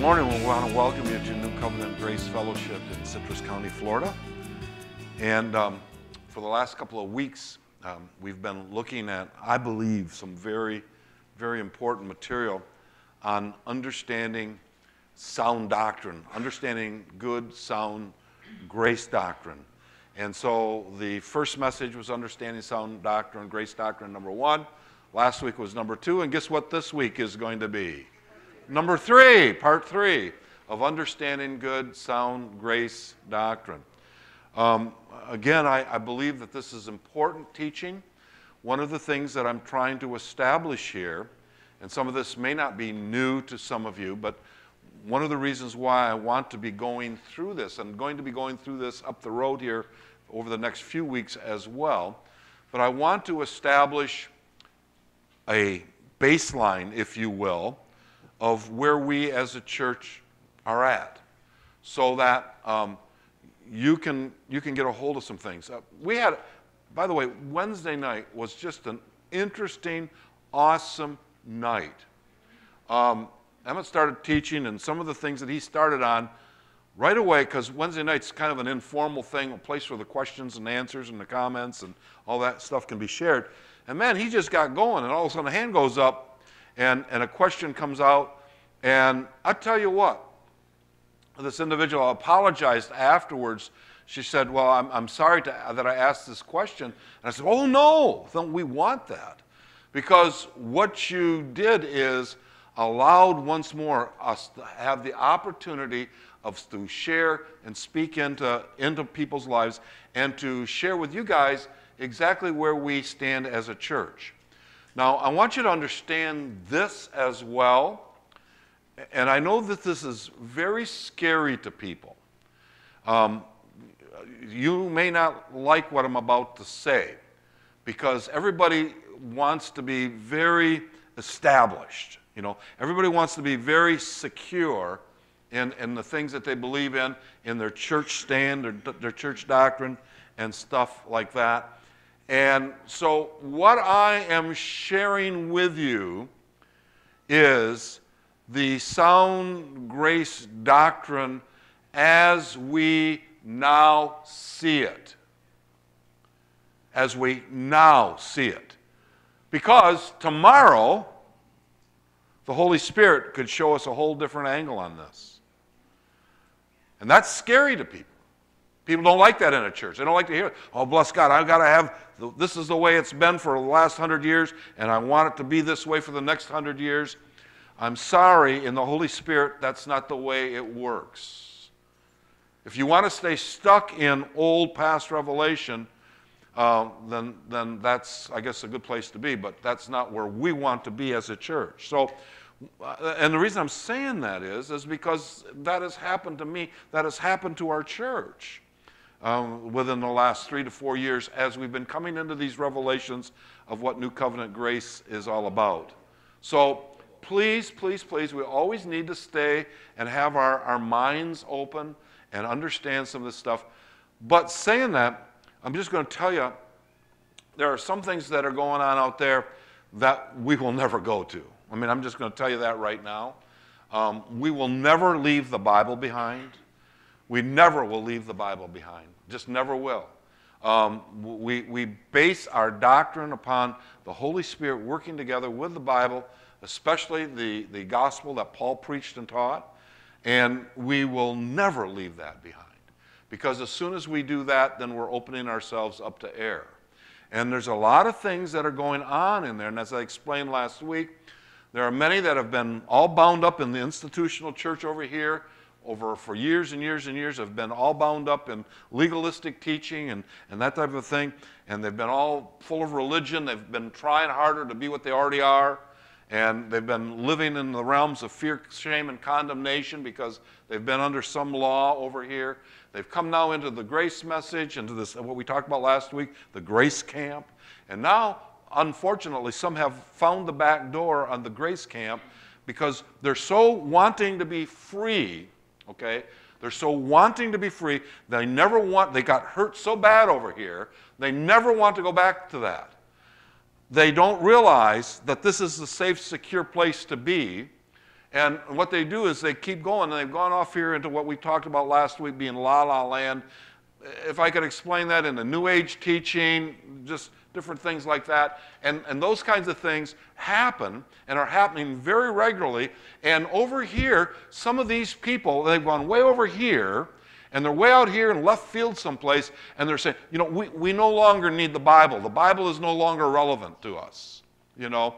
morning, we want to welcome you to New Covenant Grace Fellowship in Citrus County, Florida. And for the last couple of weeks, we've been looking at, I believe, some very, very important material on understanding sound doctrine, understanding good, sound grace doctrine. And so the first message was understanding sound doctrine, grace doctrine, number 1. Last week was number 2, and guess what this week is going to be? Number 3, part 3 of understanding good, sound grace doctrine. Again, I believe that this is important teaching. One of the things that I'm trying to establish here, and some of this may not be new to some of you, but one of the reasons why I want to be going through this, and going to be going through this up the road here over the next few weeks as well, but I want to establish a baseline, if you will, of where we as a church are at, so that you can get a hold of some things. We had, by the way, Wednesday night was just an interesting, awesome night. Emmett started teaching, and some of the things that he started on right away, because Wednesday night's kind of an informal thing, a place where the questions and answers and the comments and all that stuff can be shared. And man, he just got going, and all of a sudden a hand goes up, and a question comes out, and I tell you what, this individual apologized afterwards. She said, well, I'm sorry that I asked this question. And I said, oh no, don't we want that? Because what you did is allowed once more us to have the opportunity to share and speak into people's lives and to share with you guys exactly where we stand as a church. Now, I want you to understand this as well, and I know that this is very scary to people. You may not like what I'm about to say, because everybody wants to be very established. You know, everybody wants to be very secure in the things that they believe in their church stand, their church doctrine, and stuff like that. And so what I am sharing with you is the sound grace doctrine as we now see it. As we now see it. Because tomorrow, the Holy Spirit could show us a whole different angle on this. And that's scary to people. People don't like that in a church. They don't like to hear it. Oh, bless God, I've got to have, this is the way it's been for the last 100 years, and I want it to be this way for the next 100 years. I'm sorry, in the Holy Spirit, that's not the way it works. If you want to stay stuck in old past revelation, then that's, I guess, a good place to be, but that's not where we want to be as a church. So, and the reason I'm saying that is because that has happened to me, that has happened to our church. Within the last 3 to 4 years as we've been coming into these revelations of what New Covenant grace is all about. So please, please, please, we always need to stay and have our minds open and understand some of this stuff. But saying that, I'm just going to tell you, there are some things that are going on out there that we will never go to. I mean, I'm just going to tell you that right now. We will never leave the Bible behind. We never will leave the Bible behind. Just never will. We base our doctrine upon the Holy Spirit working together with the Bible, especially the gospel that Paul preached and taught, and we will never leave that behind. Because as soon as we do that, then we're opening ourselves up to error. And there's a lot of things that are going on in there, and as I explained last week, there are many that have been all bound up in the institutional church over here, for years and years and years, have been all bound up in legalistic teaching and that type of thing, and they've been all full of religion. They've been trying harder to be what they already are, and they've been living in the realms of fear, shame, and condemnation because they've been under some law over here. They've come now into the grace message, into this, what we talked about last week, the grace camp, and now, unfortunately, some have found the back door on the grace camp because they're so wanting to be free. Okay, they're so wanting to be free, they got hurt so bad over here, they never want to go back to that. They don't realize that this is a safe, secure place to be, And what they do is they keep going, and they've gone off here into what we talked about last week being la-la land. If I could explain that in the New Age teaching, just different things like that. And those kinds of things happen and are happening very regularly. And over here, some of these people, they've gone way over here, and they're way out here in left field someplace, and they're saying, you know, we no longer need the Bible. The Bible is no longer relevant to us, you know.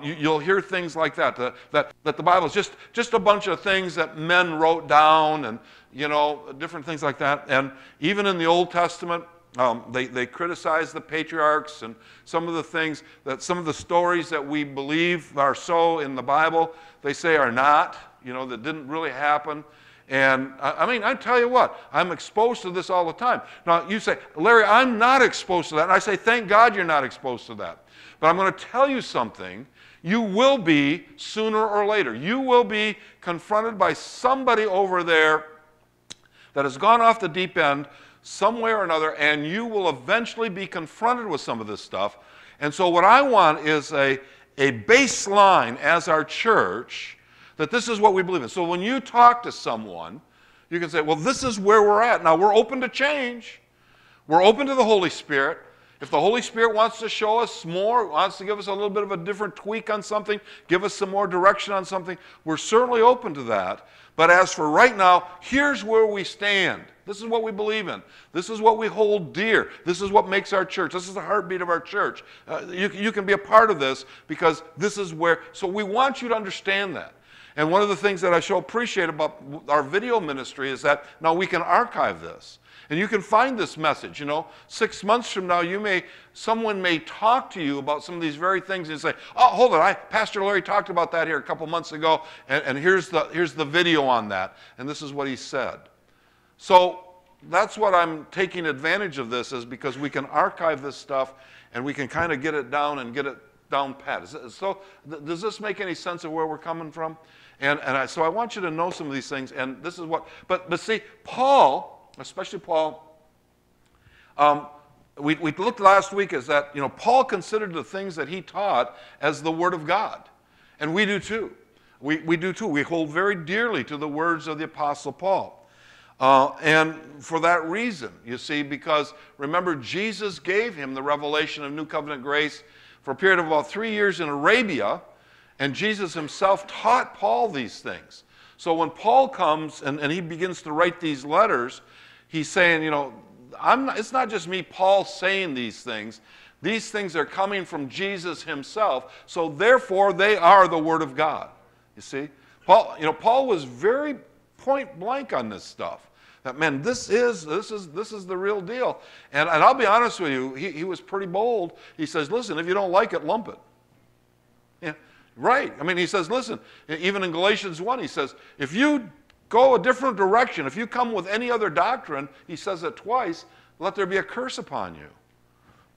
You'll hear things like that, that the Bible is just a bunch of things that men wrote down and, you know, different things like that. And even in the Old Testament, they criticize the patriarchs and some of the things, that some of the stories that we believe are so in the Bible, they say are not, you know, that didn't really happen. And I mean, I tell you what, I'm exposed to this all the time. Now, you say, Larry, I'm not exposed to that. And I say, thank God you're not exposed to that. But I'm going to tell you something. You will be sooner or later. You will be confronted by somebody over there that has gone off the deep end some way or another, and you will eventually be confronted with some of this stuff. And so what I want is a baseline as our church that this is what we believe in. So when you talk to someone, you can say, well, this is where we're at. Now, we're open to change. We're open to the Holy Spirit. If the Holy Spirit wants to show us more, wants to give us a little bit of a different tweak on something, give us some more direction on something, we're certainly open to that. But as for right now, here's where we stand. This is what we believe in. This is what we hold dear. This is what makes our church. This is the heartbeat of our church. You can be a part of this because this is where, so we want you to understand that. And one of the things that I so appreciate about our video ministry is that now we can archive this. And you can find this message, you know, 6 months from now, someone may talk to you about some of these very things and say, oh, hold on, Pastor Larry talked about that here a couple months ago, and here's the video on that, and this is what he said. So that's what I'm taking advantage of this, is because we can archive this stuff, and we can kind of get it down and get it down pat. So does this make any sense of where we're coming from? So I want you to know some of these things, and this is what, but see, Paul, especially Paul, we looked last week is that, you know, Paul considered the things that he taught as the Word of God. And we do too. We do too. We hold very dearly to the words of the Apostle Paul. And for that reason, you see, because remember, Jesus gave him the revelation of New Covenant grace for a period of about 3 years in Arabia, and Jesus himself taught Paul these things. So when Paul comes and he begins to write these letters, he's saying, you know, it's not just me, Paul, saying these things. These things are coming from Jesus himself, so therefore they are the Word of God. You see? Paul was very point blank on this stuff. That, man, this is the real deal. And I'll be honest with you, he was pretty bold. He says, listen, if you don't like it, lump it. Yeah, right. I mean, he says, listen, even in Galatians 1, he says, if you go a different direction, if you come with any other doctrine, he says it twice, let there be a curse upon you.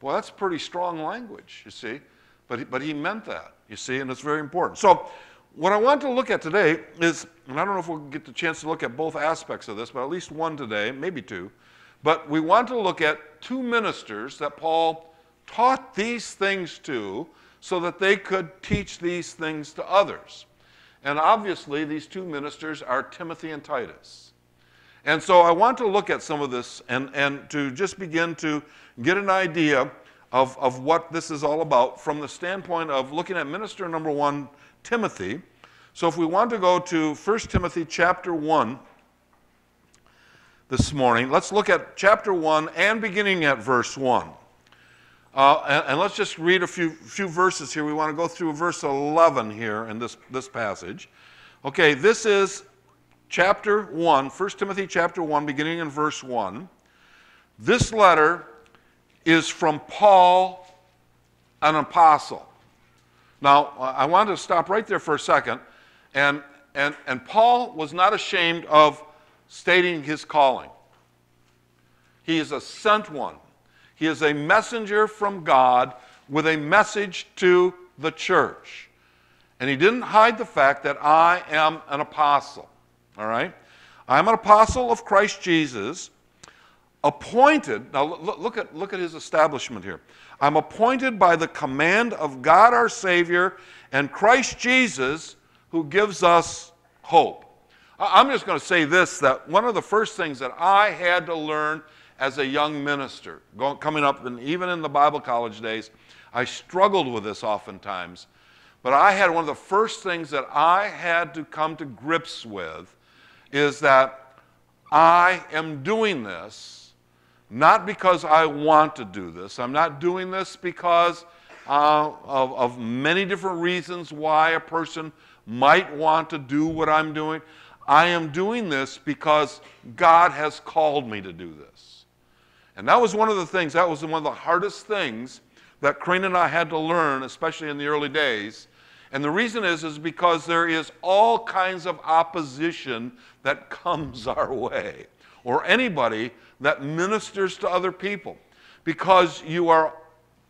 Well, that's pretty strong language, you see. But he meant that, you see, and it's very important. So what I want to look at today is, and I don't know if we'll get the chance to look at both aspects of this, but at least one today, maybe two. But we want to look at two ministers that Paul taught these things to so that they could teach these things to others. And obviously, these two ministers are Timothy and Titus. And so I want to look at some of this and to just begin to get an idea of what this is all about from the standpoint of looking at minister number one, Timothy. So if we want to go to 1 Timothy chapter 1 this morning, let's look at chapter 1 and beginning at verse 1. And let's just read a few verses here. We want to go through verse 11 here in this passage. Okay, this is chapter 1, 1 Timothy chapter 1, beginning in verse 1. This letter is from Paul, an apostle. Now, I want to stop right there for a second. And Paul was not ashamed of stating his calling. He is a sent one. He is a messenger from God with a message to the church. And he didn't hide the fact that I am an apostle. All right? I'm an apostle of Christ Jesus, appointed. Now look at his establishment here. I'm appointed by the command of God our Savior and Christ Jesus who gives us hope. I'm just going to say this, that one of the first things that I had to learn as a young minister, coming up, and even in the Bible college days, I struggled with this oftentimes. But I had one of the first things that I had to come to grips with is that I am doing this not because I want to do this. I'm not doing this because of many different reasons why a person might want to do what I'm doing. I am doing this because God has called me to do this. And that was one of the things, that was one of the hardest things that Karina and I had to learn, especially in the early days. And the reason is because there is all kinds of opposition that comes our way, or anybody that ministers to other people, because you are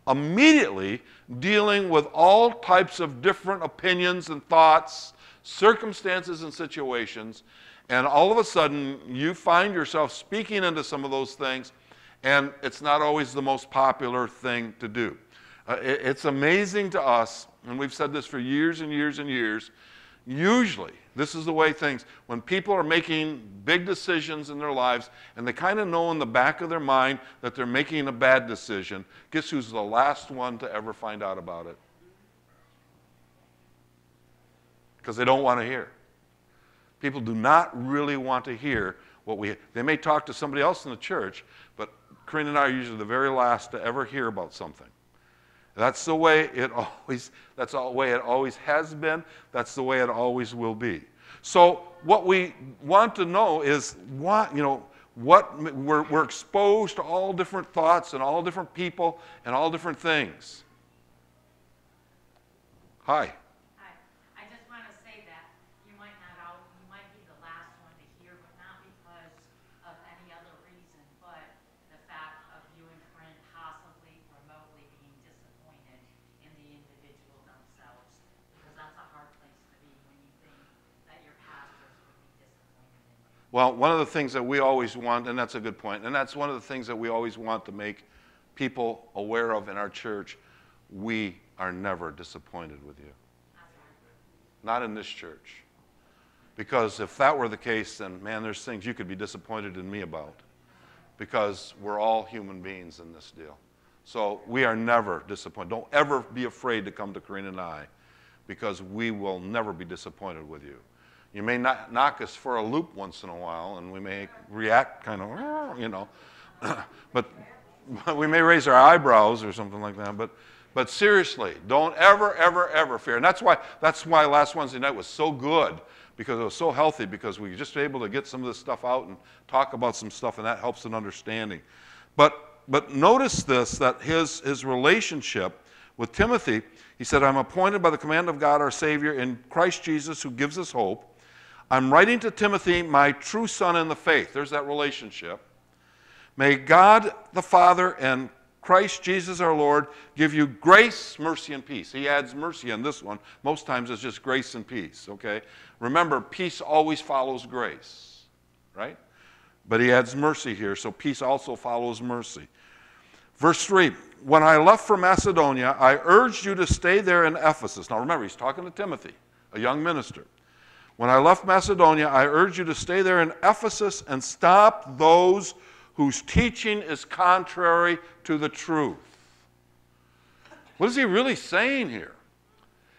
immediately dealing with all types of different opinions and thoughts, circumstances and situations, and all of a sudden you find yourself speaking into some of those things, and it's not always the most popular thing to do. It's amazing to us, and we've said this for years and years and years, usually this is the way things, when people are making big decisions in their lives and they kind of know in the back of their mind that they're making a bad decision, guess who's the last one to ever find out about it? Because they don't want to hear. People do not really want to hear they may talk to somebody else in the church, but Karina and I are usually the very last to ever hear about something. That's the way that's the way it always has been. That's the way it always will be. So what we want to know is we're exposed to all different thoughts and all different people and all different things. Hi. Hi. I just want to say that you might be the last one to hear, but not because of any other reason, but the fact of you and Corinne possibly remotely being disappointed in the individual themselves, because that's a hard place to be when you think that your pastors would be disappointed in you. Well, one of the things that we always want, and that's a good point, and that's one of the things that we always want to make people aware of in our church, we are never disappointed with you. Not in this church. Because if that were the case, then, man, there's things you could be disappointed in me about. Because we're all human beings in this deal. So we are never disappointed. Don't ever be afraid to come to Karina and I, because we will never be disappointed with you. You may not knock us for a loop once in a while, and we may react kind of, but we may raise our eyebrows or something like that. But seriously, don't ever, ever, ever fear. And that's why last Wednesday night was so good, because it was so healthy, because we were just able to get some of this stuff out and talk about some stuff, and that helps in understanding. But notice this, that his relationship with Timothy, he said, I'm appointed by the command of God our Savior in Christ Jesus, who gives us hope. I'm writing to Timothy, my true son in the faith. There's that relationship. May God the Father and Christ Jesus our Lord give you grace, mercy, and peace. He adds mercy on this one. Most times it's just grace and peace, okay? Remember, peace always follows grace, right? But he adds mercy here, so peace also follows mercy. Verse 3, when I left for Macedonia, I urged you to stay there in Ephesus. Now remember, he's talking to Timothy, a young minister. When I left Macedonia, I urged you to stay there in Ephesus and stop those whose teaching is contrary to the truth. What is he really saying here?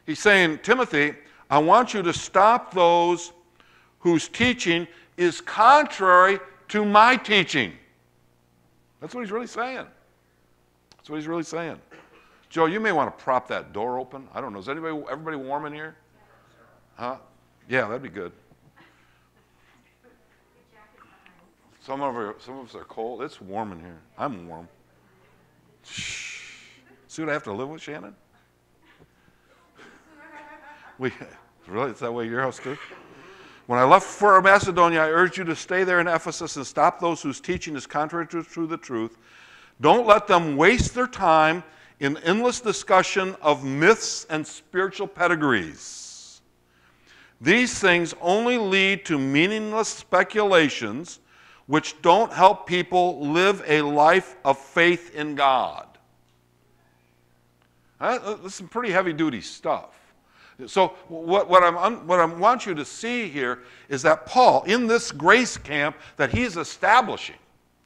He's saying, Timothy, I want you to stop those whose teaching is contrary to my teaching. That's what he's really saying. That's what he's really saying. Joe, you may want to prop that door open. I don't know. Is everybody warm in here? Huh? Yeah, that'd be good. Some of us are cold. It's warm in here. I'm warm. Shh. See what I have to live with, Shannon? Really? Is that way your house too? When I left for Macedonia, I urged you to stay there in Ephesus and stop those whose teaching is contrary to the truth. Don't let them waste their time in endless discussion of myths and spiritual pedigrees. These things only lead to meaningless speculations which don't help people live a life of faith in God. This is some pretty heavy-duty stuff. So what I want you to see here is that Paul, in this grace camp that he's establishing,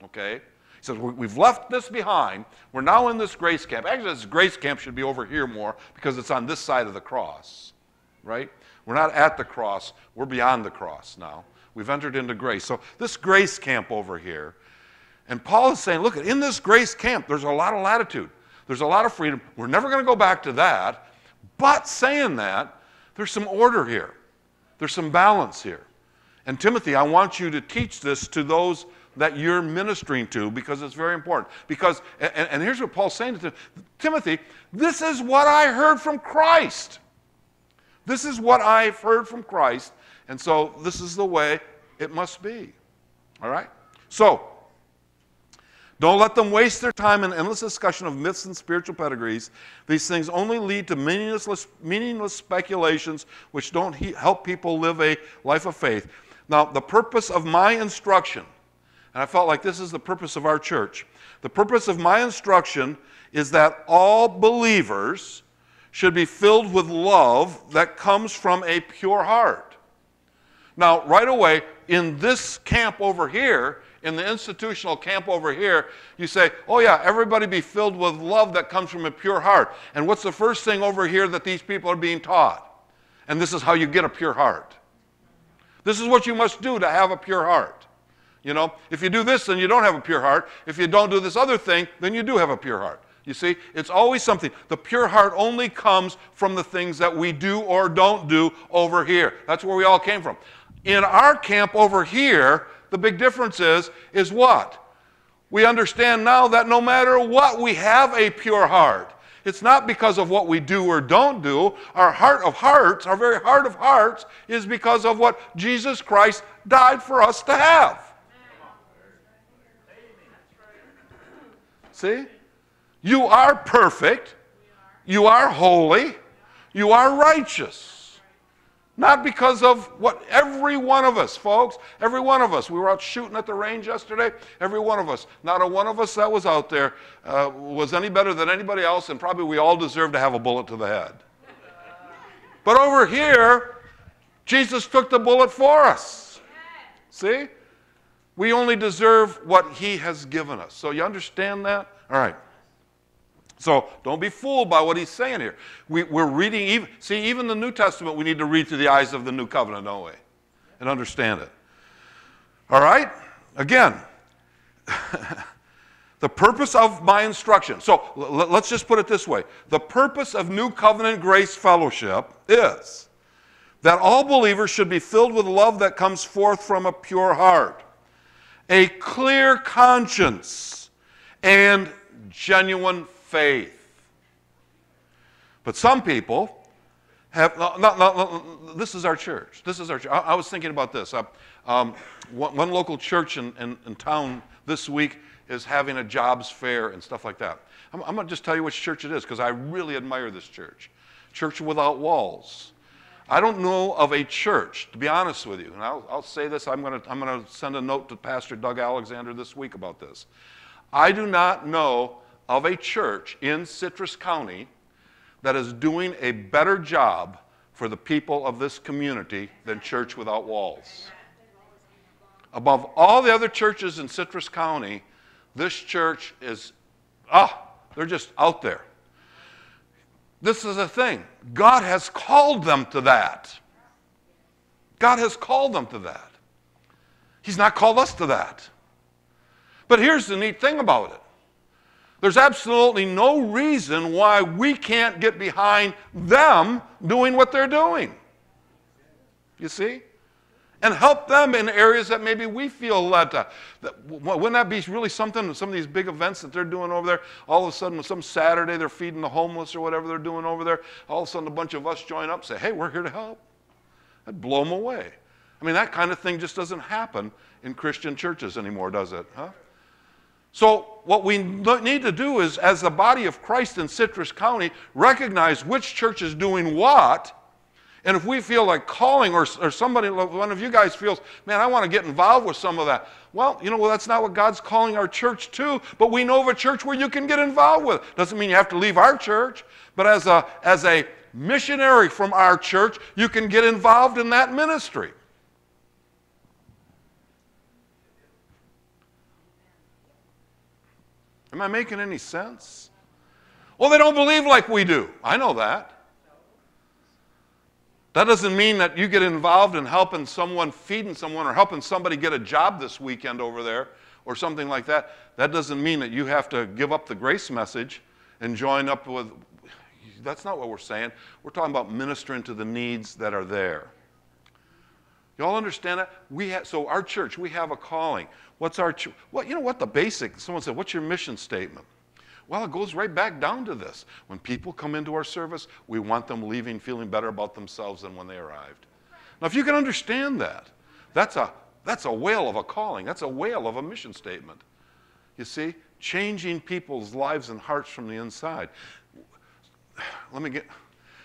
okay, he says, we've left this behind. We're now in this grace camp. Actually, this grace camp should be over here more because it's on this side of the cross, right? We're not at the cross. We're beyond the cross now. We've entered into grace. So this grace camp over here, and Paul is saying, look, in this grace camp, there's a lot of latitude. There's a lot of freedom. We're never going to go back to that. But saying that, there's some order here. There's some balance here. And Timothy, I want you to teach this to those that you're ministering to because it's very important. Because, and here's what Paul's saying to Timothy, this is what I heard from Christ. This is what I've heard from Christ. And so this is the way it must be. All right? So, don't let them waste their time in endless discussion of myths and spiritual pedigrees. These things only lead to meaningless speculations which don't help people live a life of faith. Now, the purpose of my instruction, and I felt like this is the purpose of our church, the purpose of my instruction is that all believers should be filled with love that comes from a pure heart. Now, right away, in this camp over here, in the institutional camp over here, you say, oh yeah, everybody be filled with love that comes from a pure heart. And what's the first thing over here that these people are being taught? And this is how you get a pure heart. This is what you must do to have a pure heart. You know, if you do this, then you don't have a pure heart. If you don't do this other thing, then you do have a pure heart. You see, it's always something. The pure heart only comes from the things that we do or don't do over here. That's where we all came from. In our camp over here, the big difference is what? We understand now that no matter what, we have a pure heart. It's not because of what we do or don't do. Our heart of hearts, our very heart of hearts, is because of what Jesus Christ died for us to have. See? You are perfect. You are holy. You are righteous. Not because of what every one of us, folks, every one of us, we were out shooting at the range yesterday, every one of us, not a one of us that was out there was any better than anybody else, and probably we all deserve to have a bullet to the head. But over here, Jesus took the bullet for us. See? We only deserve what he has given us. So you understand that? All right. So don't be fooled by what he's saying here. We're reading, even the New Testament we need to read through the eyes of the New Covenant, don't we? And understand it. All right? Again, the purpose of my instruction. So let's just put it this way. The purpose of New Covenant Grace Fellowship is that all believers should be filled with love that comes forth from a pure heart, a clear conscience, and genuine faith. But some people have, this is our church. This is our church. I was thinking about this. One local church in town this week is having a jobs fair and stuff like that. I'm going to just tell you which church it is because I really admire this church. Church Without Walls. I don't know of a church, to be honest with you, and I'll say this, I'm going to send a note to Pastor Doug Alexander this week about this. I do not know of a church in Citrus County that is doing a better job for the people of this community than Church Without Walls. Above all the other churches in Citrus County, this church is, they're just out there. This is the thing. God has called them to that. God has called them to that. He's not called us to that. But here's the neat thing about it. There's absolutely no reason why we can't get behind them doing what they're doing. You see? And help them in areas that maybe we feel led to. Wouldn't that be really something, some of these big events that they're doing over there, all of a sudden, some Saturday they're feeding the homeless or whatever they're doing over there, all of a sudden a bunch of us join up and say, hey, we're here to help. That'd blow them away. I mean, that kind of thing just doesn't happen in Christian churches anymore, does it? Huh? So what we need to do is, as the body of Christ in Citrus County, recognize which church is doing what. And if we feel like calling, or somebody, one of you guys feels, man, I want to get involved with some of that. Well, that's not what God's calling our church to, but we know of a church where you can get involved with. Doesn't mean you have to leave our church, but as a missionary from our church, you can get involved in that ministry. Am I making any sense? Well, they don't believe like we do. I know that. That doesn't mean that you get involved in helping someone, feeding someone, or helping somebody get a job this weekend over there, or something like that. That doesn't mean that you have to give up the grace message and join up with, that's not what we're saying. We're talking about ministering to the needs that are there. You all understand that? So our church, we have a calling. What's our, you know what the basic, someone said, what's your mission statement? Well, it goes right back down to this. When people come into our service, we want them leaving feeling better about themselves than when they arrived. Now, if you can understand that, that's a whale of a calling. That's a whale of a mission statement. You see, changing people's lives and hearts from the inside.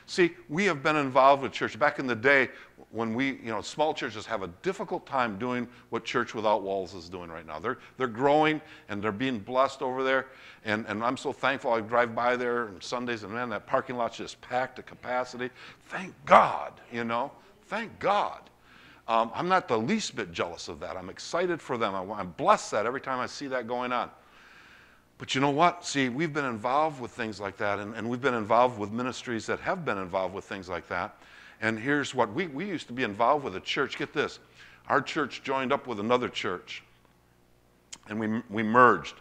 See, we have been involved with church. Back in the day, when small churches have a difficult time doing what Church Without Walls is doing right now. They're growing and they're being blessed over there. And I'm so thankful. I drive by there on Sundays and man, that parking lot's just packed to capacity. Thank God, Thank God. I'm not the least bit jealous of that. I'm excited for them. I'm blessed that every time I see that going on. But you know what? See, we've been involved with things like that, and we've been involved with ministries that have been involved with things like that. And here's what, we used to be involved with a church. Get this. Our church joined up with another church, and we merged.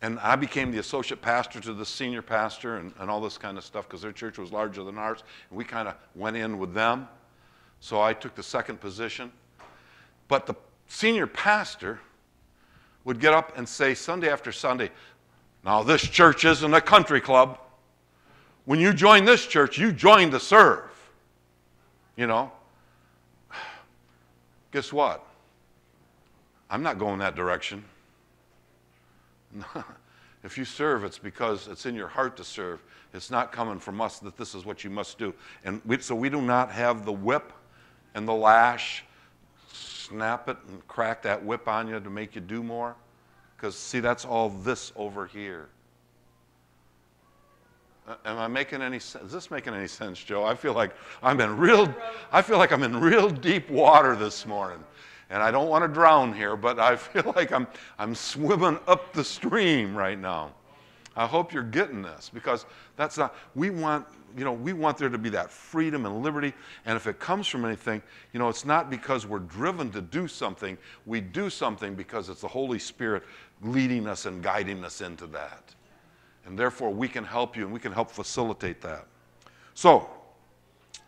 And I became the associate pastor to the senior pastor and all this kind of stuff because their church was larger than ours, and we kind of went in with them. So I took the second position. But the senior pastor would get up and say Sunday after Sunday, now this church isn't a country club. When you join this church, you join to serve. Guess what? I'm not going that direction. If you serve, it's because it's in your heart to serve. It's not coming from us that this is what you must do. And so we do not have the whip and the lash, snap it and crack that whip on you to make you do more. Because, see, that's all this over here. Am I making any sense? Is this making any sense, Joe? I feel like I'm in real deep water this morning. And I don't want to drown here, but I feel like I'm swimming up the stream right now. I hope you're getting this, because that's not, we want there to be that freedom and liberty. And if it comes from anything, it's not because we're driven to do something. We do something because it's the Holy Spirit leading us and guiding us into that. And therefore, we can help you and we can help facilitate that. So,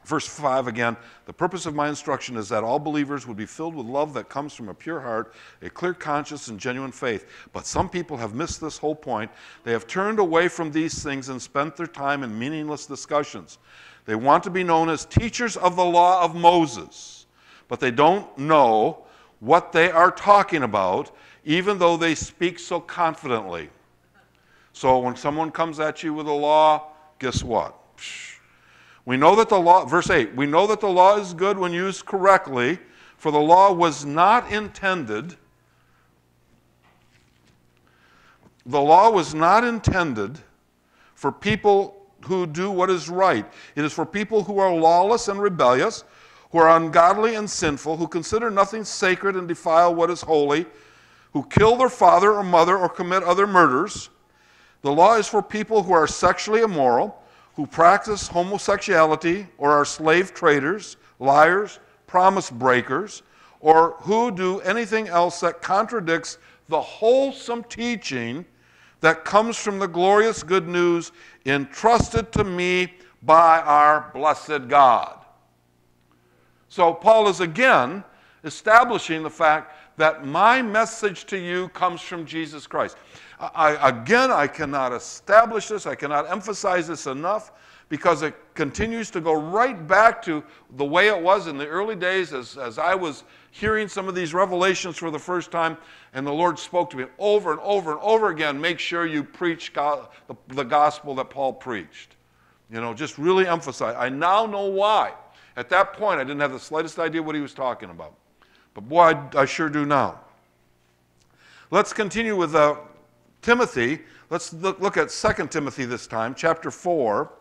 verse 5 again, the purpose of my instruction is that all believers would be filled with love that comes from a pure heart, a clear conscience, and genuine faith. But some people have missed this whole point. They have turned away from these things and spent their time in meaningless discussions. They want to be known as teachers of the law of Moses, but they don't know what they are talking about, even though they speak so confidently. So when someone comes at you with a law, guess what? We know that the law, verse 8, we know that the law is good when used correctly, for the law was not intended for people who do what is right. It is for people who are lawless and rebellious, who are ungodly and sinful, who consider nothing sacred and defile what is holy, who kill their father or mother or commit other murders. The law is for people who are sexually immoral, who practice homosexuality or are slave traders, liars, promise breakers, or who do anything else that contradicts the wholesome teaching that comes from the glorious good news entrusted to me by our blessed God. So Paul is again establishing the fact that my message to you comes from Jesus Christ. I cannot establish this, I cannot emphasize this enough, because it continues to go right back to the way it was in the early days as I was hearing some of these revelations for the first time, and the Lord spoke to me over and over and over again, make sure you preach the gospel that Paul preached. Just really emphasize. I now know why. At that point, I didn't have the slightest idea what he was talking about. But boy, I sure do now. Let's continue with Timothy. Let's look at 2 Timothy this time, chapter 4.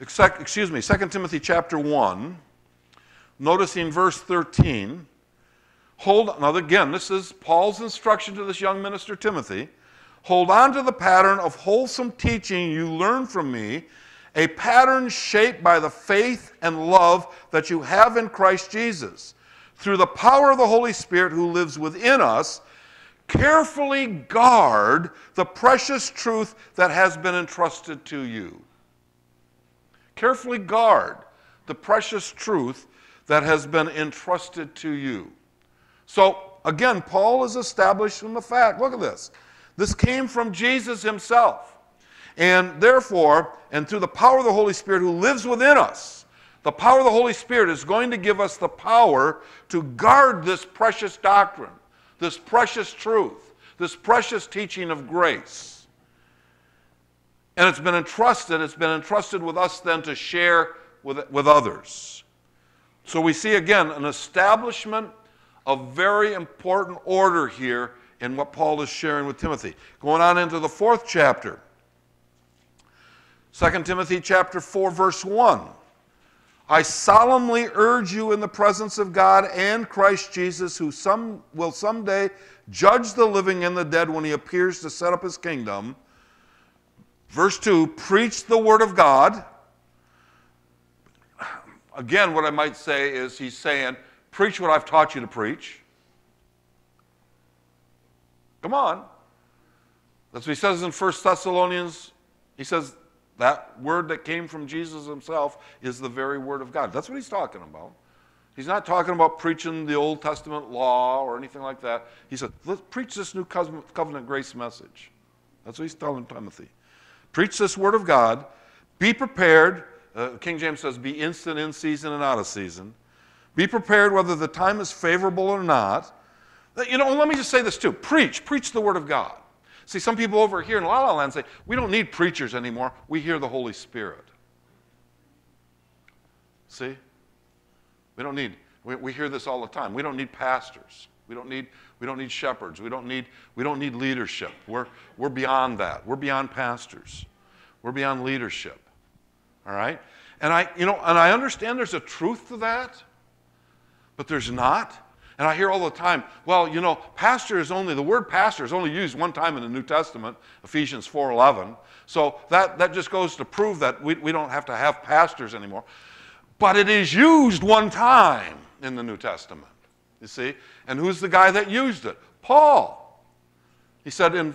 excuse me, 2 Timothy chapter 1, noticing verse 13. Now again, this is Paul's instruction to this young minister Timothy. Hold on to the pattern of wholesome teaching you learned from me, a pattern shaped by the faith and love that you have in Christ Jesus. Through the power of the Holy Spirit who lives within us, carefully guard the precious truth that has been entrusted to you. Carefully guard the precious truth that has been entrusted to you. So, again, Paul is establishing the fact. Look at this. This came from Jesus himself. And therefore, and through the power of the Holy Spirit who lives within us, the power of the Holy Spirit is going to give us the power to guard this precious doctrine, this precious truth, this precious teaching of grace. And it's been entrusted with us then to share with others. So we see again an establishment of very important order here in what Paul is sharing with Timothy. Going on into the 4th chapter. 2 Timothy chapter 4, verse 1. I solemnly urge you in the presence of God and Christ Jesus, who will someday judge the living and the dead when he appears to set up his kingdom. Verse 2, preach the word of God. Again, what I might say is he's saying, preach what I've taught you to preach. Come on. That's what he says in 1 Thessalonians. He says that word that came from Jesus himself is the very word of God. That's what he's talking about. He's not talking about preaching the Old Testament law or anything like that. He said, let's preach this new covenant grace message. That's what he's telling Timothy. Preach this word of God. Be prepared. King James says, be instant in season and out of season. Be prepared whether the time is favorable or not. You know, let me just say this too. Preach the word of God. See, some people over here in La La Land say, we don't need preachers anymore. We hear the Holy Spirit. See? We hear this all the time. We don't need pastors. We don't need shepherds. We don't need leadership. We're beyond that. We're beyond pastors. We're beyond leadership. All right? And I understand there's a truth to that, but there's not. And I hear all the time, well, you know, the word pastor is only used one time in the New Testament, Ephesians 4:11. So that just goes to prove that we don't have to have pastors anymore. But it is used one time in the New Testament, you see. And who's the guy that used it? Paul. He said in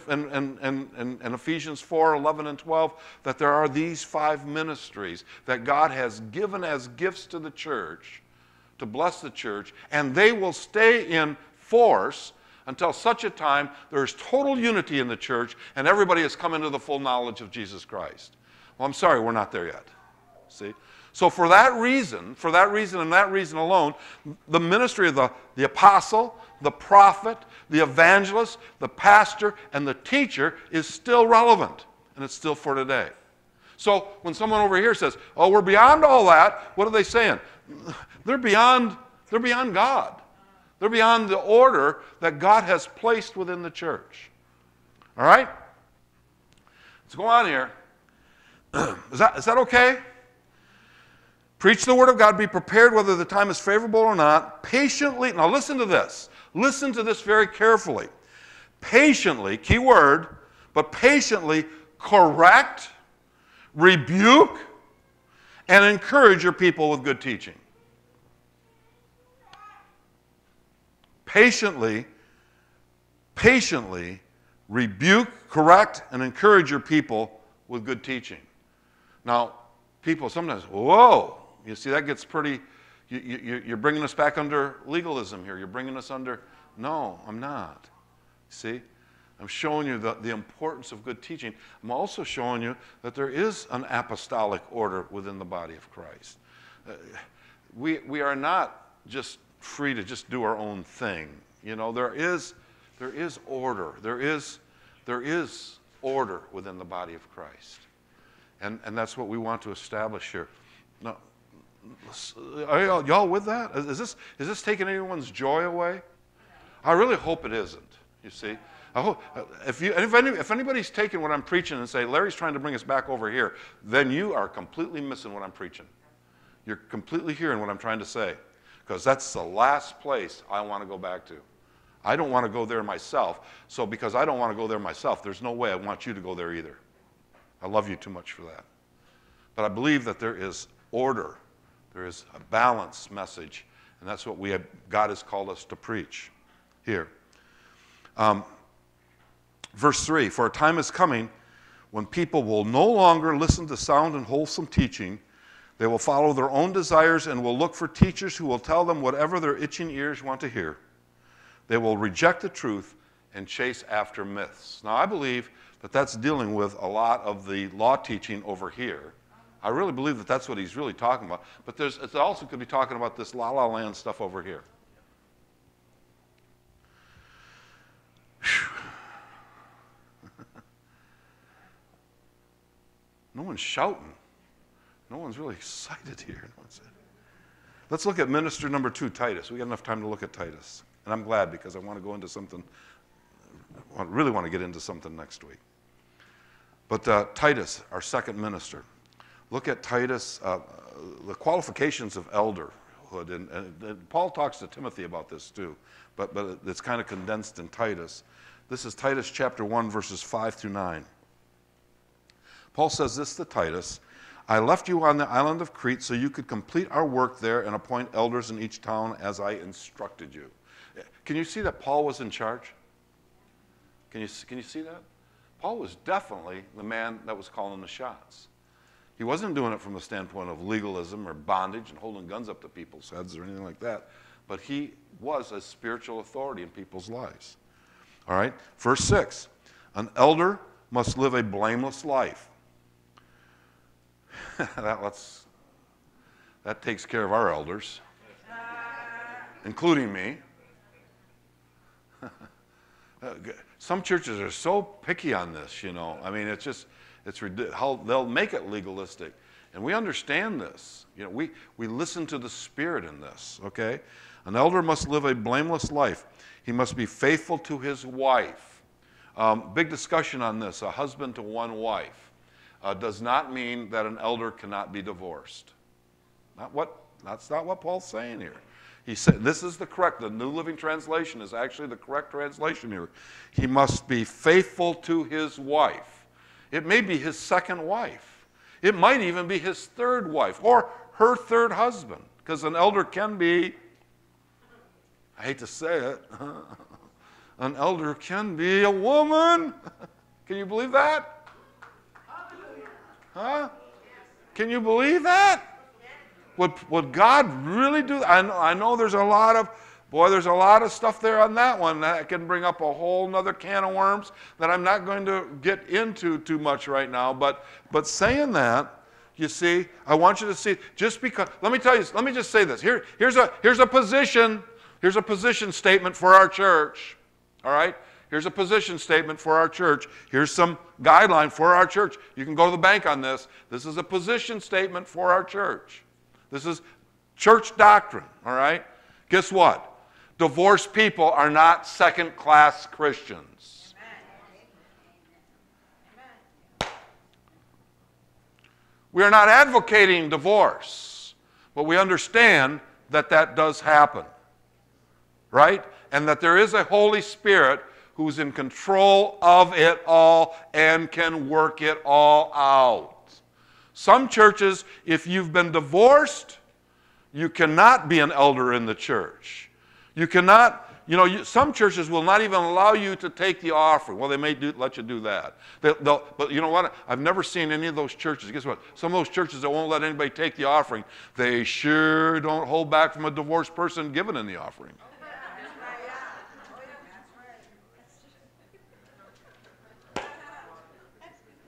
Ephesians 4:11 and 12 that there are these 5 ministries that God has given as gifts to the church, to bless the church, and they will stay in force until such a time there is total unity in the church and everybody has come into the full knowledge of Jesus Christ. Well, I'm sorry, we're not there yet. See? So for that reason and that reason alone, the ministry of the apostle, the prophet, the evangelist, the pastor, and the teacher is still relevant, and it's still for today. So when someone over here says, oh, we're beyond all that, what are they saying? They're beyond God. They're beyond the order that God has placed within the church. All right? Let's go on here. Is that okay? Preach the word of God. Be prepared whether the time is favorable or not. Patiently. Now listen to this. Listen to this very carefully. Patiently, key word, but patiently correct, rebuke, and encourage your people with good teaching. Patiently rebuke, correct, and encourage your people with good teaching. Now, people sometimes, whoa, you see that gets pretty, you're bringing us back under legalism here. You're bringing us under, no, I'm not. See? I'm showing you the importance of good teaching. I'm also showing you that there is an apostolic order within the body of Christ. We are not just free to just do our own thing. You know, there is order. There is order within the body of Christ. And that's what we want to establish here. Now, are y'all with that? Is this taking anyone's joy away? I really hope it isn't. You see? I hope, if anybody's taking what I'm preaching and say, Larry's trying to bring us back over here, then you are completely missing what I'm preaching. You're completely hearing what I'm trying to say, because that's the last place I want to go back to. I don't want to go there myself, so because I don't want to go there myself, there's no way I want you to go there either. I love you too much for that. But I believe that there is order. There is a balanced message, and that's what God has called us to preach here. Verse 3, for a time is coming when people will no longer listen to sound and wholesome teaching. They will follow their own desires and will look for teachers who will tell them whatever their itching ears want to hear. They will reject the truth and chase after myths. Now, I believe that that's dealing with a lot of the law teaching over here. I really believe that that's what he's really talking about. But it also could be talking about this la-la land stuff over here. No one's shouting. No one's really excited here. Let's look at minister number 2, Titus. We got enough time to look at Titus. And I'm glad, because I want to go into something, I really want to get into something next week. But Titus, our second minister. Look at Titus, the qualifications of elderhood. And Paul talks to Timothy about this too, but it's kind of condensed in Titus. This is Titus chapter 1, verses 5 through 9. Paul says this to Titus, I left you on the island of Crete so you could complete our work there and appoint elders in each town as I instructed you. Can you see that Paul was in charge? Can you see that? Paul was definitely the man that was calling the shots. He wasn't doing it from the standpoint of legalism or bondage and holding guns up to people's heads or anything like that, but he was a spiritual authority in people's lives. All right, verse 6, an elder must live a blameless life. That takes care of our elders, including me. Some churches are so picky on this, you know. I mean, it's how they'll make it legalistic. And we understand this. You know, we listen to the Spirit in this, okay? An elder must live a blameless life. He must be faithful to his wife. Big discussion on this. A husband to one wife does not mean that an elder cannot be divorced. That's not what Paul's saying here. He said, this is the New Living Translation is actually the correct translation here. He must be faithful to his wife. It may be his second wife. It might even be his third wife or her third husband, because an elder can be, I hate to say it, an elder can be a woman. Can you believe that? Huh? Can you believe that? Would God really do that? I know there's a lot of stuff there on that one that can bring up a whole nother can of worms that I'm not going to get into too much right now. But saying that, you see, I want you to see, just because, let me just say this. Here's a position statement for our church. All right? Here's a position statement for our church. Here's some guideline for our church. You can go to the bank on this. This is a position statement for our church. This is church doctrine, all right? Guess what? Divorced people are not second-class Christians. Amen. We are not advocating divorce, but we understand that that does happen, right? And that there is a Holy Spirit who's in control of it all and can work it all out. Some churches, if you've been divorced, you cannot be an elder in the church. You cannot, some churches will not even allow you to take the offering. Well, they may let you do that. But you know what? I've never seen any of those churches. Guess what? Some of those churches that won't let anybody take the offering, they sure don't hold back from a divorced person giving in the offering.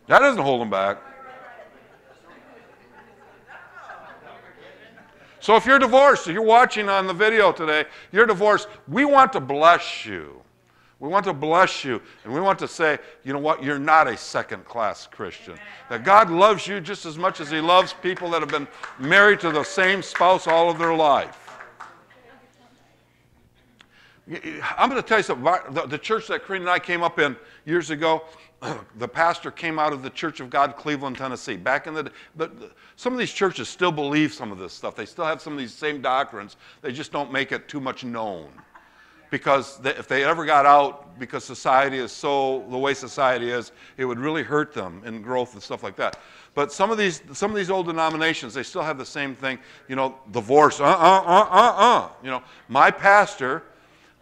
That doesn't hold them back. So if you're divorced, if you're watching on the video today, you're divorced, we want to bless you. We want to bless you, and we want to say, you know what, you're not a second-class Christian. That God loves you just as much as he loves people that have been married to the same spouse all of their life. I'm going to tell you something. The church that Karina and I came up in years ago, the pastor came out of the Church of God, Cleveland, Tennessee. Back in the day, some of these churches still believe some of this stuff. They still have some of these same doctrines. They just don't make it too much known. Because if they ever got out, because society is so, the way society is, it would really hurt them in growth and stuff like that. But some of these old denominations, they still have the same thing, you know, divorce, You know, my pastor,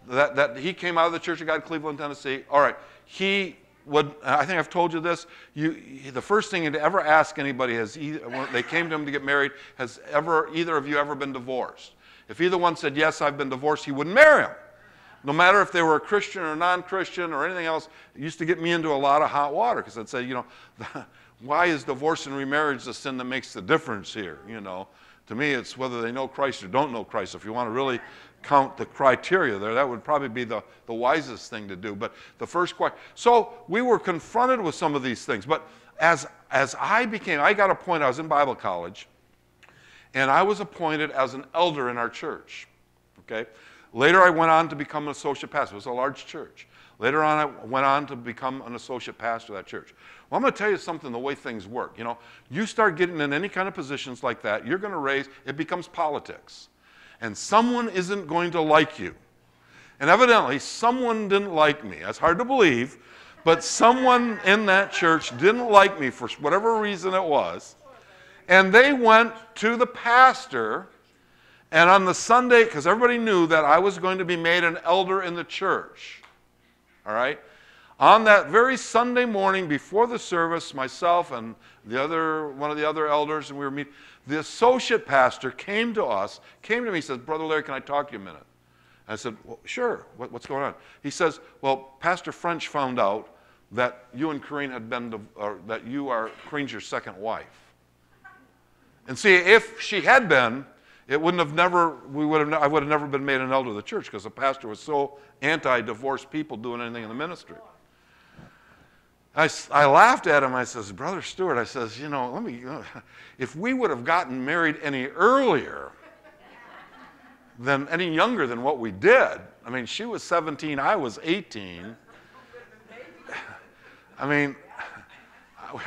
that he came out of the Church of God, Cleveland, Tennessee. All right, he would, I think I've told you this, the first thing to ever ask anybody when they came to him to get married, has either of you ever been divorced? If either one said, yes, I've been divorced, he wouldn't marry him. No matter if they were a Christian or non-Christian or anything else, it used to get me into a lot of hot water because I'd say, you know, why is divorce and remarriage the sin that makes the difference here? You know, to me, it's whether they know Christ or don't know Christ. If you want to really count the criteria there, that would probably be the wisest thing to do. But the first question, so we were confronted with some of these things. But as I got appointed, I was in Bible college, and I was appointed as an elder in our church. Okay. Later, I went on to become an associate pastor. It was a large church. Later on, I went on to become an associate pastor of that church. Well, I'm going to tell you something, the way things work. You know, you start getting in any kind of positions like that, you're going to it becomes politics. And someone isn't going to like you. And evidently, someone didn't like me. That's hard to believe, but someone in that church didn't like me for whatever reason it was. And they went to the pastor. And on the Sunday, because everybody knew that I was going to be made an elder in the church, all right? On that very Sunday morning before the service, myself and one of the other elders, and we were meeting, the associate pastor came to me, he says, Brother Larry, can I talk to you a minute? And I said, well, sure, what's going on? He says, well, Pastor French found out that you and Karine Karine's your second wife. And see, if she had been, I would have never been made an elder of the church because the pastor was so anti-divorce people doing anything in the ministry. I laughed at him. I says, Brother Stewart, I says, you know, if we would have gotten married any earlier, any younger than what we did, I mean, she was 17, I was 18. I mean,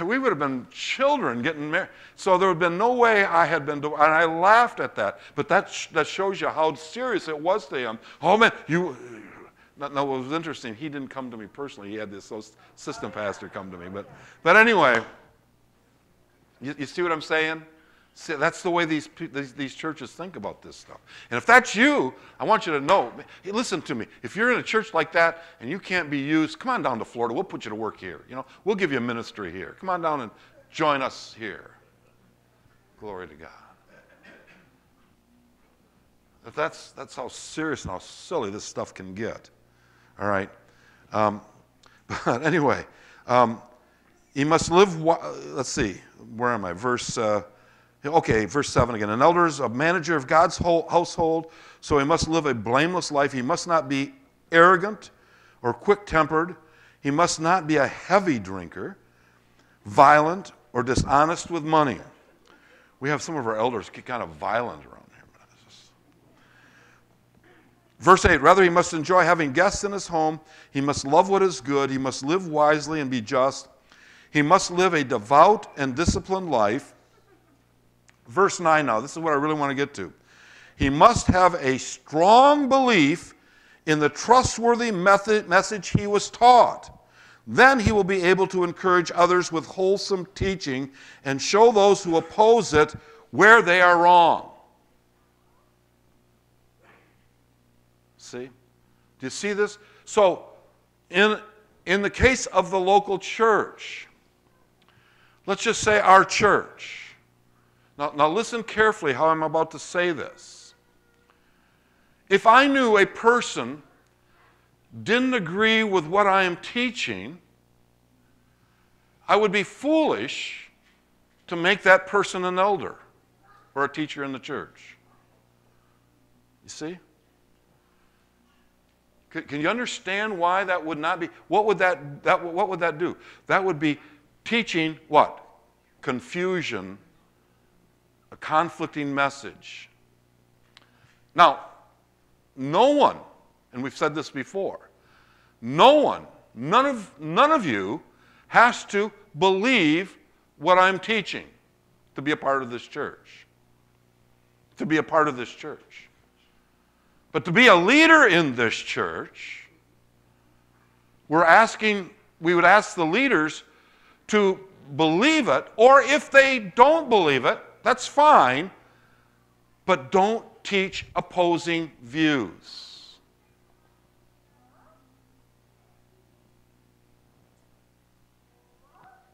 we would have been children getting married. So there would have been no way I had been, and I laughed at that. But that shows you how serious it was to him. Oh man, no, what was interesting, he didn't come to me personally. He had this assistant pastor come to me. But anyway, you see what I'm saying? See, that's the way these churches think about this stuff. And if that's you, I want you to know, hey, listen to me. If you're in a church like that and you can't be used, come on down to Florida. We'll put you to work here. You know, we'll give you a ministry here. Come on down and join us here. Glory to God. That's how serious and how silly this stuff can get. All right. But anyway, he must live. Let's see. Where am I? Verse 7 again. An elder is a manager of God's household, so he must live a blameless life. He must not be arrogant or quick-tempered. He must not be a heavy drinker, violent, or dishonest with money. We have some of our elders get kind of violent around here. Verse 8, rather he must enjoy having guests in his home. He must love what is good. He must live wisely and be just. He must live a devout and disciplined life. Verse 9 now, this is what I really want to get to. He must have a strong belief in the trustworthy message he was taught. Then he will be able to encourage others with wholesome teaching and show those who oppose it where they are wrong. See? Do you see this? So, in the case of the local church, let's just say our church. Now listen carefully how I'm about to say this. If I knew a person didn't agree with what I am teaching, I would be foolish to make that person an elder or a teacher in the church. You see? Can you understand why that would not be? What would that do? That would be teaching what? Confusion, a conflicting message. Now, no one and we've said this before, none of you has to believe what I'm teaching to be a part of this church. To be a part of this church. But to be a leader in this church, we would ask the leaders to believe it, or if they don't believe it, that's fine, but don't teach opposing views.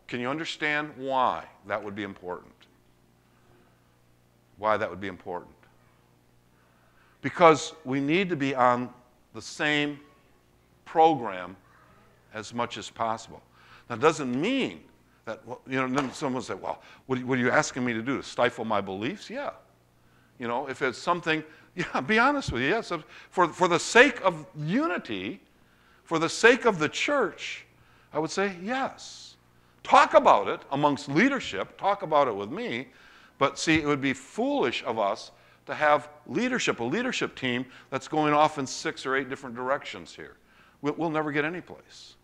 Can you understand why that would be important? Why that would be important? Because we need to be on the same program as much as possible. That doesn't mean that, then someone will say, well, what are you asking me to do? To stifle my beliefs? Yeah. If it's something, be honest with you. Yes, for the sake of unity, for the sake of the church, I would say yes. Talk about it amongst leadership. Talk about it with me. But see, it would be foolish of us to have a leadership team that's going off in 6 or 8 different directions here. We'll never get any place.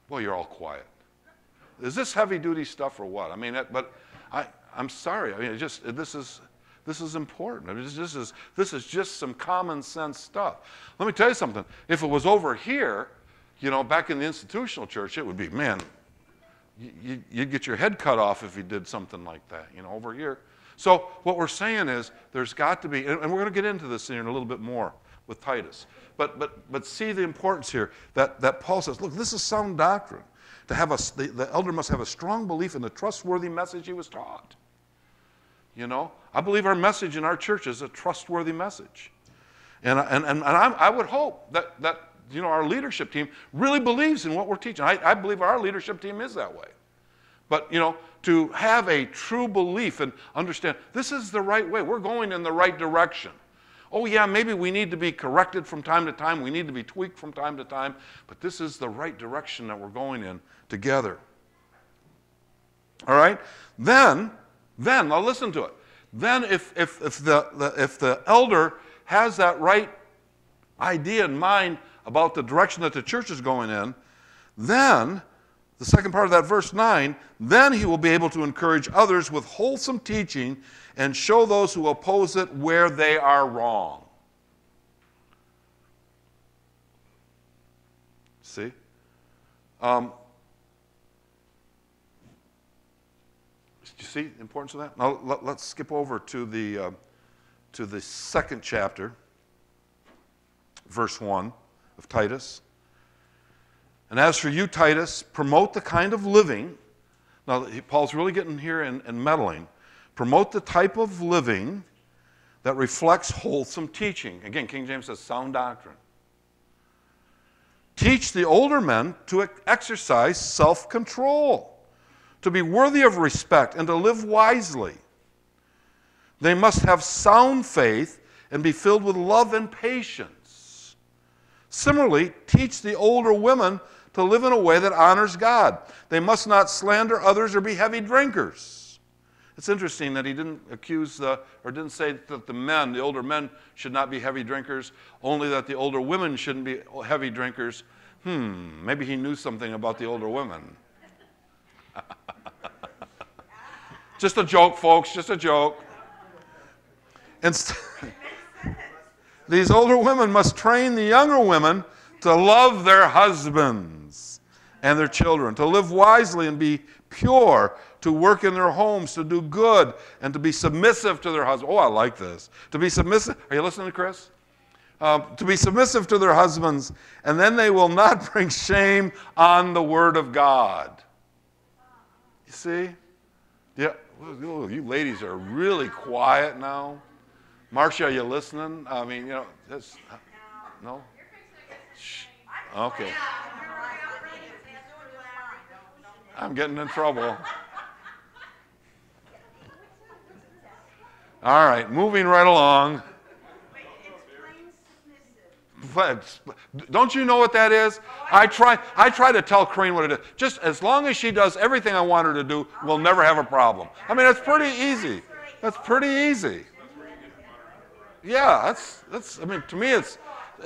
Well, you're all quiet. Is this heavy-duty stuff or what? I mean, I'm sorry. I mean, this is important. I mean, this is just some common sense stuff. Let me tell you something. If it was over here, back in the institutional church, it would be, man, you'd get your head cut off if you did something like that, over here. So what we're saying is there's got to be, and we're going to get into this in a little bit more with Titus. But see the importance here that Paul says, look, this is sound doctrine. To have the elder must have a strong belief in the trustworthy message he was taught. I believe our message in our church is a trustworthy message. And I would hope that our leadership team really believes in what we're teaching. I believe our leadership team is that way. But, to have a true belief and understand this is the right way. We're going in the right direction. Oh, yeah, maybe we need to be corrected from time to time. We need to be tweaked from time to time. But this is the right direction that we're going in together. All right? Then, now listen to it. Then if the elder has that right idea in mind about the direction that the church is going in, then, the second part of that verse 9, then he will be able to encourage others with wholesome teaching and show those who oppose it where they are wrong. See? Do you see the importance of that? Now let's skip over to the second chapter, verse 1 of Titus. And as for you, Titus, promote the kind of living. Now, Paul's really getting here and meddling. Promote the type of living that reflects wholesome teaching. Again, King James says sound doctrine. Teach the older men to exercise self-control, to be worthy of respect, and to live wisely. They must have sound faith and be filled with love and patience. Similarly, teach the older women to live in a way that honors God. They must not slander others or be heavy drinkers. It's interesting that he didn't didn't say that the older men should not be heavy drinkers, only that the older women shouldn't be heavy drinkers. Maybe he knew something about the older women. Just a joke, folks, just a joke. These older women must train the younger women to love their husbands and their children, to live wisely and be pure, to work in their homes, to do good, and to be submissive to their husbands. Oh, I like this. To be submissive. Are you listening to Chris? To be submissive to their husbands, and then they will not bring shame on the word of God. You see? Yeah. You ladies are really quiet now. Marcia, are you listening? I mean, this. No? Shh. Okay. I'm getting in trouble. All right, moving right along. Don't you know what that is? I try to tell Crane what it is. Just as long as she does everything I want her to do, we'll never have a problem. I mean, that's pretty easy. That's pretty easy. Yeah, that's. I mean, to me, it's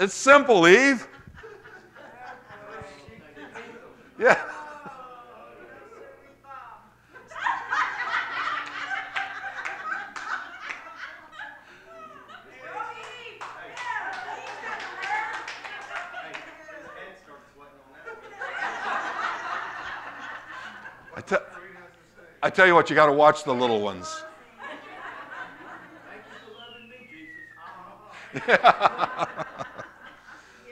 simple, Eve. Yeah. I tell you what, you got to watch the little ones.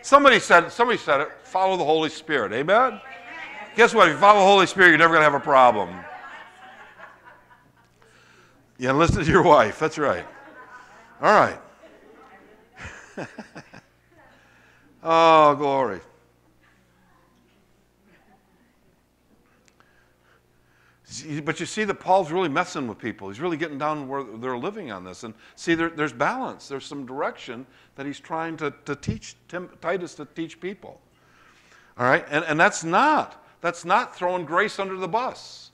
Somebody said it. Follow the Holy Spirit. Amen? Guess what? If you follow the Holy Spirit, you're never going to have a problem. You listen to your wife. That's right. All right. Oh, glory. But you see that Paul's really messing with people. He's really getting down where they're living on this. And see, there's balance. There's some direction that he's trying to teach Titus to teach people. All right? And that's not throwing grace under the bus.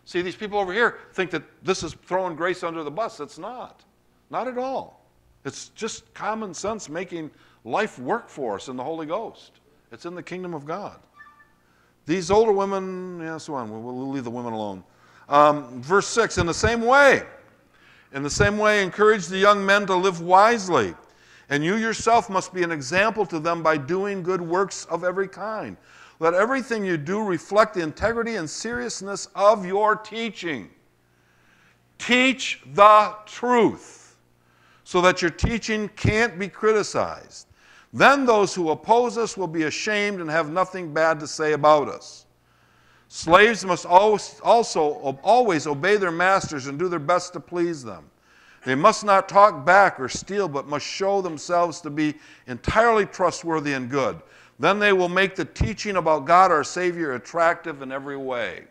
See, these people over here think that this is throwing grace under the bus. It's not. Not at all. It's just common sense making life work for us in the Holy Ghost. It's in the kingdom of God. These older women, yeah, so on. We'll leave the women alone. Verse 6, in the same way, encourage the young men to live wisely. And you yourself must be an example to them by doing good works of every kind. Let everything you do reflect the integrity and seriousness of your teaching. Teach the truth so that your teaching can't be criticized. Then those who oppose us will be ashamed and have nothing bad to say about us. Slaves must always obey their masters and do their best to please them. They must not talk back or steal, but must show themselves to be entirely trustworthy and good. Then they will make the teaching about God our Savior attractive in every way.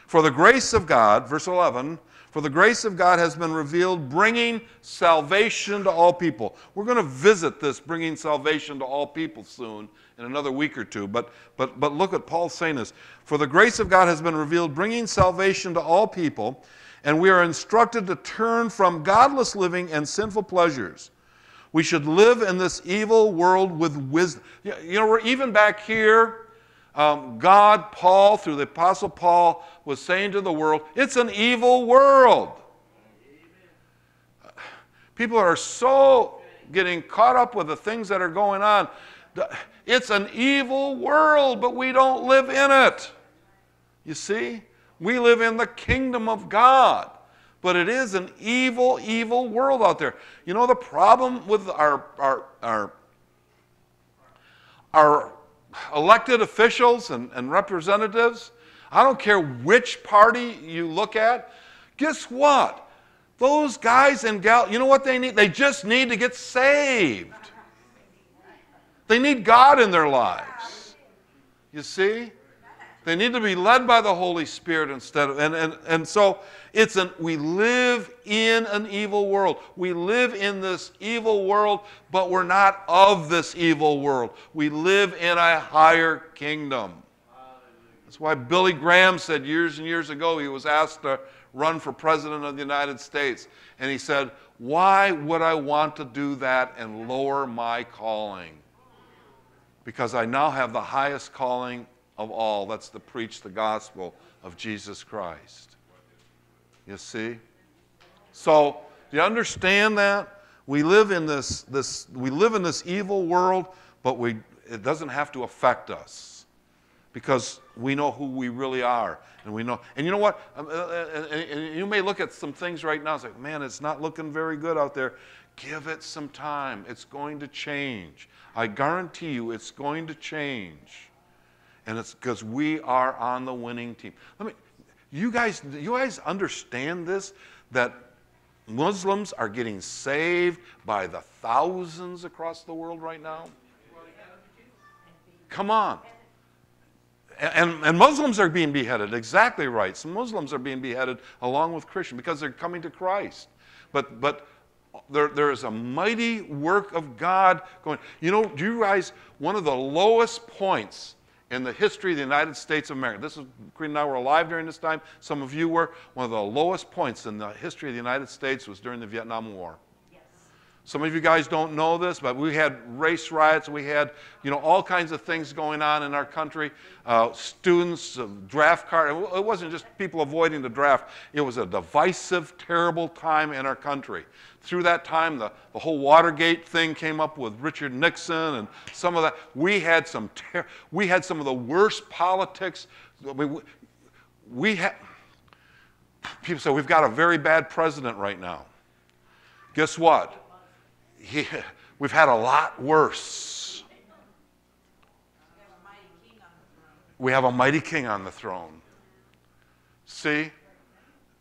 For the grace of God, verse 11, for the grace of God has been revealed, bringing salvation to all people. We're going to visit this bringing salvation to all people soon, in another week or two. But look at Paul saying this. For the grace of God has been revealed, bringing salvation to all people, and we are instructed to turn from godless living and sinful pleasures. We should live in this evil world with wisdom. You know, we're even back here. God, Paul, through the Apostle Paul, was saying to the world, it's an evil world. People are so getting caught up with the things that are going on. It's an evil world, but we don't live in it. You see? We live in the kingdom of God. But it is an evil, evil world out there. You know the problem with our elected officials and representatives? I don't care which party you look at. Guess what? Those guys and gals, you know what they need? They just need to get saved. They need God in their lives. You see? They need to be led by the Holy Spirit instead of, and so we live in an evil world. We live in this evil world, but we're not of this evil world. We live in a higher kingdom. That's why Billy Graham said years and years ago, he was asked to run for president of the United States. And he said, why would I want to do that and lower my calling? Because I now have the highest calling of all. That's to preach the gospel of Jesus Christ. You see? So, do you understand that? We live in this evil world, but it doesn't have to affect us because we know who we really are. And we know, and you know what? And you may look at some things right now and say, man, it's not looking very good out there. Give it some time. It's going to change. I guarantee you it's going to change. And it's because we are on the winning team. You guys understand this? That Muslims are getting saved by the thousands across the world right now? Come on. And Muslims are being beheaded, exactly right. Some Muslims are being beheaded along with Christians because they're coming to Christ. But there is a mighty work of God going. You know, do you realize one of the lowest points in the history of the United States of America? This is, Creed and I were alive during this time. Some of you were. One of the lowest points in the history of the United States was during the Vietnam War. Yes. Some of you guys don't know this, but we had race riots. We had, all kinds of things going on in our country. Students, draft card. It wasn't just people avoiding the draft. It was a divisive, terrible time in our country. Through that time, the whole Watergate thing came up with Richard Nixon and some of that. We had some of the worst politics. People say we've got a very bad president right now. Guess what? We've had a lot worse. We have a mighty king on the throne. See?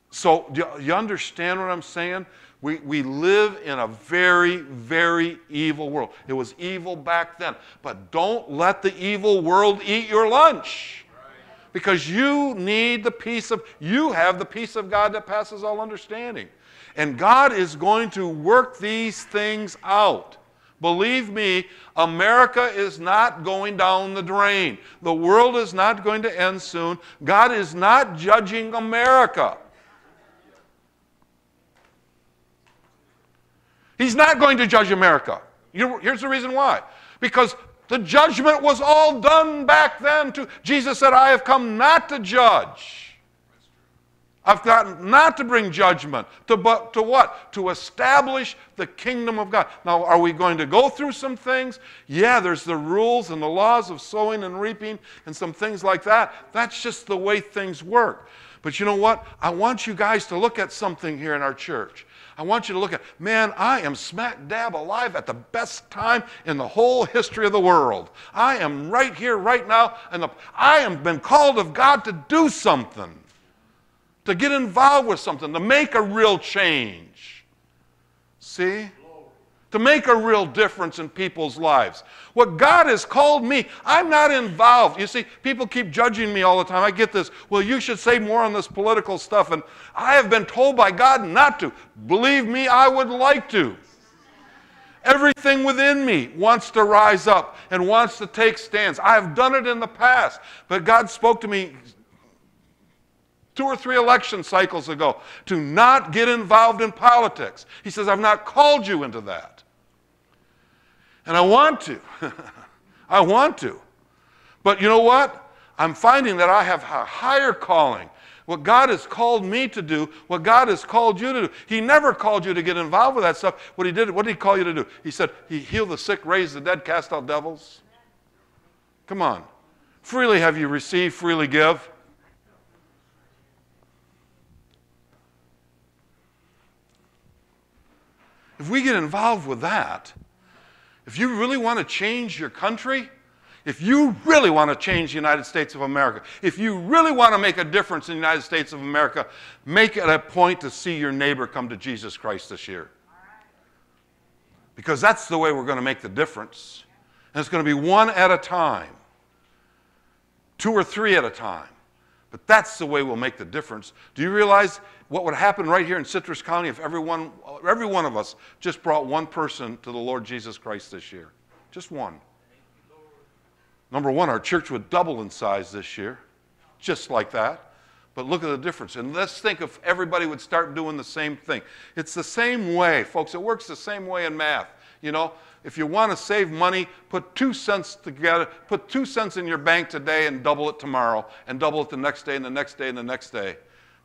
So do you understand what I'm saying? We live in a very, very evil world. It was evil back then. But don't let the evil world eat your lunch. Because you have the peace of God that passes all understanding. And God is going to work these things out. Believe me, America is not going down the drain. The world is not going to end soon. God is not judging America. He's not going to judge America. Here's the reason why. Because the judgment was all done back then. Jesus said, I have come not to judge. I've gotten not to bring judgment, but to what? To establish the kingdom of God. Now, are we going to go through some things? Yeah, there's the rules and the laws of sowing and reaping and some things like that. That's just the way things work. But you know what? I want you guys to look at something here in our church. I want you to look at, man, I am smack dab alive at the best time in the whole history of the world. I am right here, right now, and I have been called of God to do something. To get involved with something, to make a real change. See? To make a real difference in people's lives. What God has called me, I'm not involved. You see, people keep judging me all the time. I get this, well, you should say more on this political stuff, and I have been told by God not to. Believe me, I would like to. Everything within me wants to rise up and wants to take stands. I have done it in the past, but God spoke to me 2 or 3 election cycles ago, to not get involved in politics. He says, I've not called you into that. And I want to. I want to. But you know what? I'm finding that I have a higher calling. What God has called me to do, what God has called you to do. He never called you to get involved with that stuff. What did he call you to do? He said, He healed the sick, raised the dead, cast out devils. Come on. Freely have you received, freely give. If we get involved with that, if you really want to change your country, if you really want to change the United States of America, if you really want to make a difference in the United States of America, make it a point to see your neighbor come to Jesus Christ this year. Because that's the way we're going to make the difference. And it's going to be one at a time, 2 or 3 at a time. But that's the way we'll make the difference. Do you realize what would happen right here in Citrus County if every one of us just brought one person to the Lord Jesus Christ this year? Just one. Number one, our church would double in size this year, just like that. But look at the difference. And let's think if everybody would start doing the same thing. It's the same way, folks. It works the same way in math. You know, if you want to save money, put 2 cents together, put 2 cents in your bank today and double it tomorrow, and double it the next day and the next day and the next day.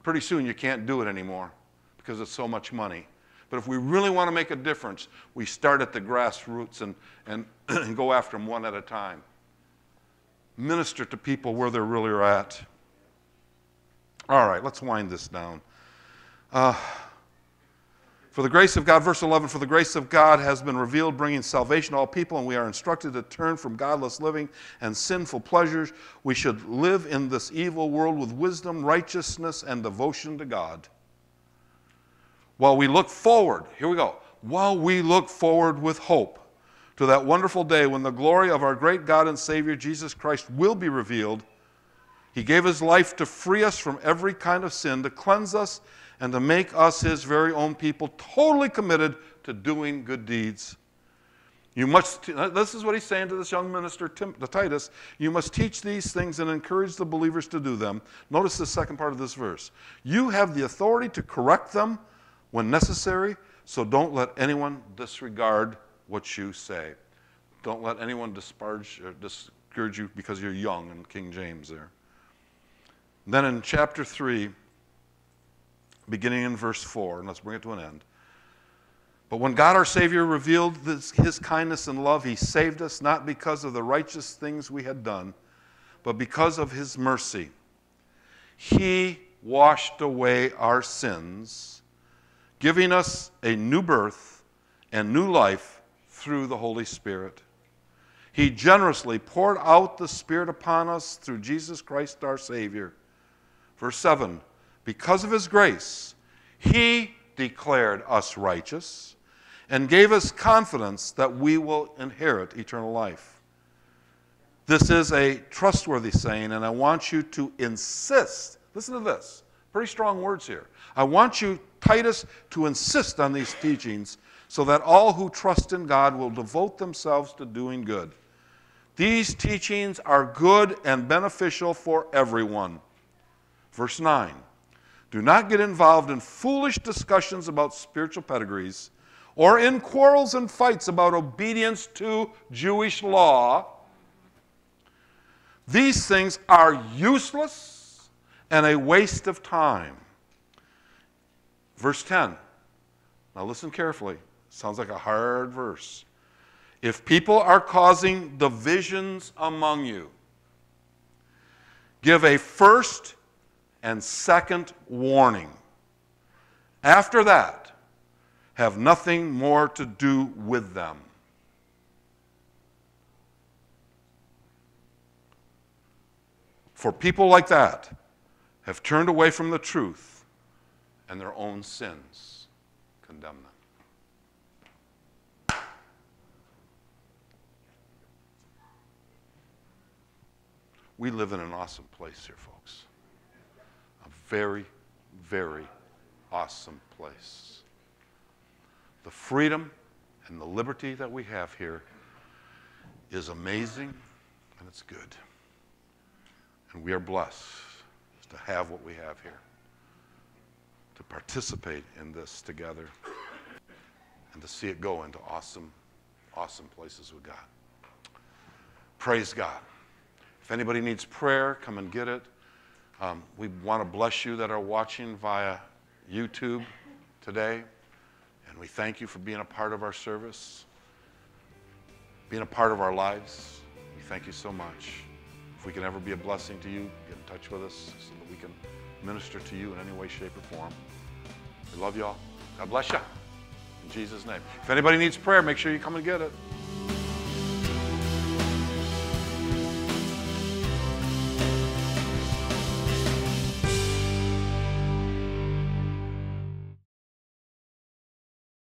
Pretty soon you can't do it anymore because it's so much money. But if we really want to make a difference, we start at the grassroots and go after them one at a time. Minister to people where they really are at. All right, let's wind this down. For the grace of God, verse 11, for the grace of God has been revealed, bringing salvation to all people, and we are instructed to turn from godless living and sinful pleasures. We should live in this evil world with wisdom, righteousness, and devotion to God. While we look forward, here we go, while we look forward with hope to that wonderful day when the glory of our great God and Savior Jesus Christ will be revealed. He gave his life to free us from every kind of sin, to cleanse us, and to make us his very own people, totally committed to doing good deeds. You must, this is what he's saying to this young minister, to Titus, you must teach these things and encourage the believers to do them. Notice the second part of this verse. You have the authority to correct them when necessary, So don't let anyone disregard what you say. Don't let anyone disparage or discourage you because you're young in King James there. Then in chapter 3, beginning in verse 4, and let's bring it to an end. But when God our Savior revealed his kindness and love, he saved us not because of the righteous things we had done, but because of his mercy. He washed away our sins, giving us a new birth and new life through the Holy Spirit. He generously poured out the Spirit upon us through Jesus Christ our Savior. Verse 7, because of his grace, he declared us righteous and gave us confidence that we will inherit eternal life. This is a trustworthy saying, and I want you to insist. Listen to this. Pretty strong words here. I want you, Titus, to insist on these teachings so that all who trust in God will devote themselves to doing good. These teachings are good and beneficial for everyone. Verse 9, do not get involved in foolish discussions about spiritual pedigrees or in quarrels and fights about obedience to Jewish law. These things are useless and a waste of time. Verse 10, now listen carefully. Sounds like a hard verse. If people are causing divisions among you, give a first and second warning. After that, have nothing more to do with them. For people like that have turned away from the truth, and their own sins condemn them. We live in an awesome place here, folks. A very, very awesome place. The freedom and the liberty that we have here is amazing, and it's good. And we are blessed to have what we have here, to participate in this together, and to see it go into awesome, awesome places with God. Praise God. If anybody needs prayer, come and get it. We want to bless you that are watching via YouTube today. And we thank you for being a part of our service, being a part of our lives. We thank you so much. If we can ever be a blessing to you, get in touch with us so that we can minister to you in any way, shape, or form. We love you all. God bless you. In Jesus' name. If anybody needs prayer, make sure you come and get it.